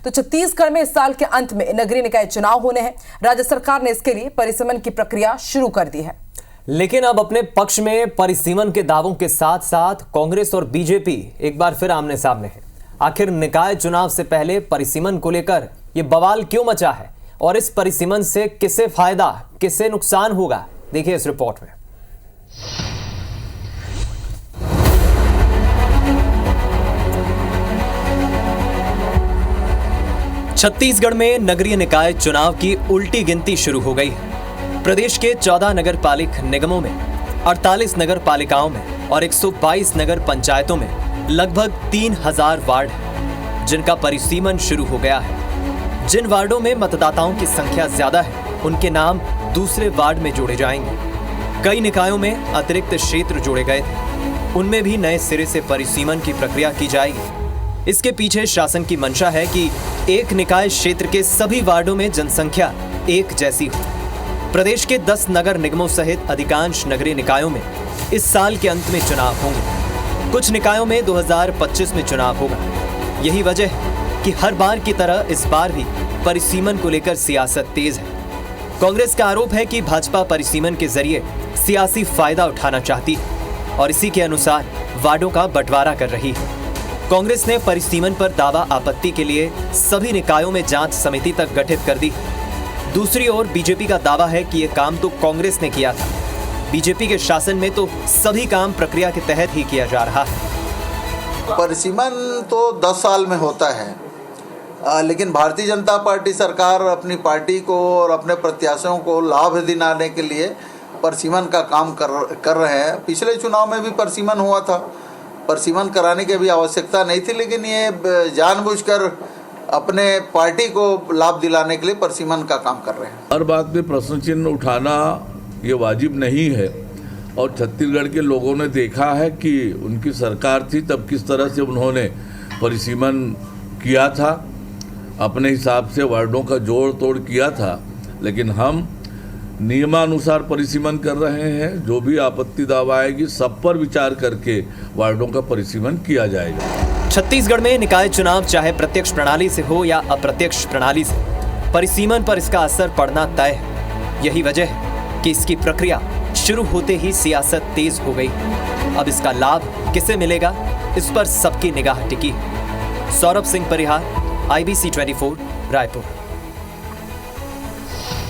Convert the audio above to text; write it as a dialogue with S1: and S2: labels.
S1: तो छत्तीसगढ़ में इस साल के अंत में नगरीय निकाय चुनाव होने हैं। राज्य सरकार ने इसके लिए परिसीमन की प्रक्रिया शुरू कर दी है।
S2: लेकिन अब अपने पक्ष में परिसीमन के दावों के साथ साथ कांग्रेस और बीजेपी एक बार फिर आमने सामने है। आखिर निकाय चुनाव से पहले परिसीमन को लेकर यह बवाल क्यों मचा है और इस परिसीमन से किसे फायदा किसे नुकसान होगा, देखिए इस रिपोर्ट में। छत्तीसगढ़ में नगरीय निकाय चुनाव की उल्टी गिनती शुरू हो गई है। प्रदेश के 14 नगर पालिक निगमों में 48 नगर पालिकाओं में और 122 नगर पंचायतों में लगभग 3000 वार्ड हैं, जिनका परिसीमन शुरू हो गया है। जिन वार्डों में मतदाताओं की संख्या ज्यादा है, उनके नाम दूसरे वार्ड में जोड़े जाएंगे। कई निकायों में अतिरिक्त क्षेत्र जोड़े गए थे, उनमें भी नए सिरे से परिसीमन की प्रक्रिया की जाएगी। इसके पीछे शासन की मंशा है कि एक निकाय क्षेत्र के सभी वार्डों में जनसंख्या एक जैसी हो। प्रदेश के 10 नगर निगमों सहित अधिकांश नगरीय निकायों में इस साल के अंत में चुनाव होंगे। कुछ निकायों में 2025 में चुनाव होगा। यही वजह है कि हर बार की तरह इस बार भी परिसीमन को लेकर सियासत तेज है। कांग्रेस का आरोप है कि भाजपा परिसीमन के जरिए सियासी फायदा उठाना चाहती है और इसी के अनुसार वार्डों का बंटवारा कर रही है। कांग्रेस ने परिसीमन पर दावा आपत्ति के लिए सभी निकायों में जांच समिति तक गठित कर दी। दूसरी ओर बीजेपी का दावा है कि यह काम तो कांग्रेस ने किया था। बीजेपी के शासन में तो सभी काम प्रक्रिया के तहत ही किया जा रहा है।
S3: परिसीमन तो 10 साल में होता है, लेकिन भारतीय जनता पार्टी सरकार अपनी पार्टी को और अपने प्रत्याशियों को लाभ दिलाने के लिए परिसीमन का काम कर रहे हैं। पिछले चुनाव में भी परिसीमन हुआ था, परिसीमन कराने की भी आवश्यकता नहीं थी, लेकिन ये जानबूझकर अपने पार्टी को लाभ दिलाने के लिए परिसीमन का काम कर रहे हैं।
S4: हर बात में प्रश्न चिन्ह उठाना ये वाजिब नहीं है और छत्तीसगढ़ के लोगों ने देखा है कि उनकी सरकार थी तब किस तरह से उन्होंने परिसीमन किया था, अपने हिसाब से वार्डों का जोड़ तोड़ किया था। लेकिन हम नियमानुसार परिसीमन कर रहे हैं। जो भी आपत्ति दावा आएगी सब पर विचार करके वार्डों का परिसीमन किया जाएगा।
S2: छत्तीसगढ़ में निकाय चुनाव चाहे प्रत्यक्ष प्रणाली से हो या अप्रत्यक्ष प्रणाली से, परिसीमन पर इसका असर पड़ना तय है। यही वजह है कि इसकी प्रक्रिया शुरू होते ही सियासत तेज हो गई। अब इसका लाभ किसे मिलेगा, इस पर सबकी निगाह टिकी है। सौरभ सिंह परिहार, IBC 24, रायपुर।